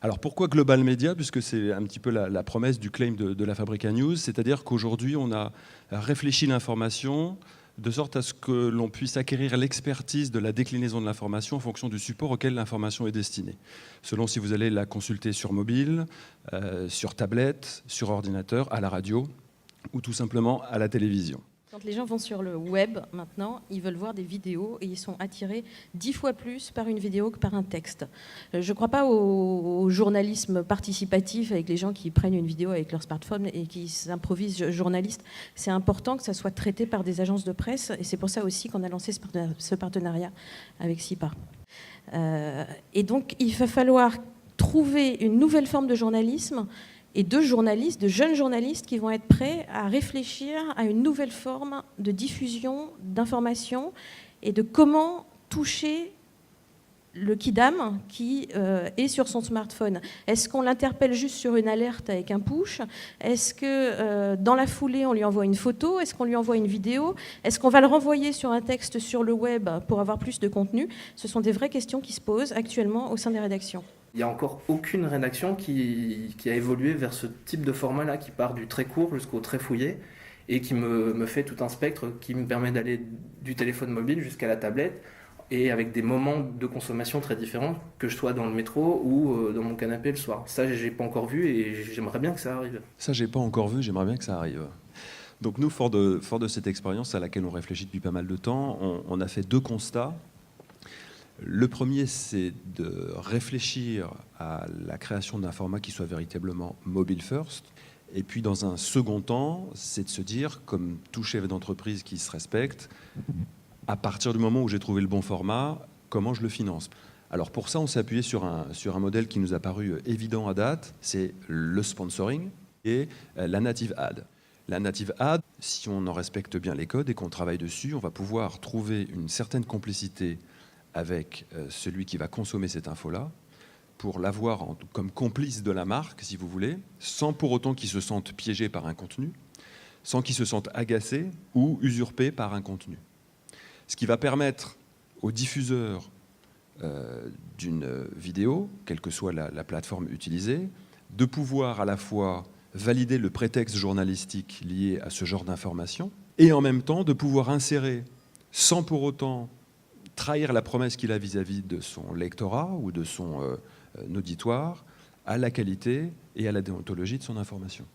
Alors pourquoi Global Media? Puisque c'est un petit peu la promesse du claim de la Fabrica News, c'est-à-dire qu'aujourd'hui on a réfléchi l'information de sorte à ce que l'on puisse acquérir l'expertise de la déclinaison de l'information en fonction du support auquel l'information est destinée. Selon si vous allez la consulter sur mobile, sur tablette, sur ordinateur, à la radio ou tout simplement à la télévision. Quand les gens vont sur le web, maintenant, ils veulent voir des vidéos et ils sont attirés 10 fois plus par une vidéo que par un texte. Je ne crois pas au journalisme participatif avec les gens qui prennent une vidéo avec leur smartphone et qui s'improvisent journalistes. C'est important que ça soit traité par des agences de presse et c'est pour ça aussi qu'on a lancé ce partenariat avec SIPA. Et donc, il va falloir trouver une nouvelle forme de journalisme et de jeunes journalistes qui vont être prêts à réfléchir à une nouvelle forme de diffusion d'informations et de comment toucher le kidam qui est sur son smartphone. Est-ce qu'on l'interpelle juste sur une alerte avec un push? Est-ce que dans la foulée, on lui envoie une photo? Est-ce qu'on lui envoie une vidéo? Est-ce qu'on va le renvoyer sur un texte sur le web pour avoir plus de contenu? Ce sont des vraies questions qui se posent actuellement au sein des rédactions. Il n'y a encore aucune rédaction qui a évolué vers ce type de format-là, qui part du très court jusqu'au très fouillé, et qui me fait tout un spectre qui me permet d'aller du téléphone mobile jusqu'à la tablette, et avec des moments de consommation très différents, que je sois dans le métro ou dans mon canapé le soir. Ça, j'ai pas encore vu, et j'aimerais bien que ça arrive. Ça, j'ai pas encore vu, j'aimerais bien que ça arrive. Donc nous, fort de cette expérience à laquelle on réfléchit depuis pas mal de temps, on a fait 2 constats. Le premier, c'est de réfléchir à la création d'un format qui soit véritablement mobile first. Et puis, dans un second temps, c'est de se dire, comme tout chef d'entreprise qui se respecte, à partir du moment où j'ai trouvé le bon format, comment je le finance? Alors pour ça, on s'est appuyé sur un modèle qui nous a paru évident à date, c'est le sponsoring et la native ad. La native ad, si on en respecte bien les codes et qu'on travaille dessus, on va pouvoir trouver une certaine complicité avec celui qui va consommer cette info-là, pour l'avoir comme complice de la marque, si vous voulez, sans pour autant qu'il se sente piégé par un contenu, sans qu'il se sente agacé ou usurpé par un contenu. Ce qui va permettre aux diffuseurs d'une vidéo, quelle que soit la plateforme utilisée, de pouvoir à la fois valider le prétexte journalistique lié à ce genre d'information, et en même temps de pouvoir insérer, sans pour autant trahir la promesse qu'il a vis-à-vis de son lectorat ou de son auditoire, à la qualité et à la déontologie de son information.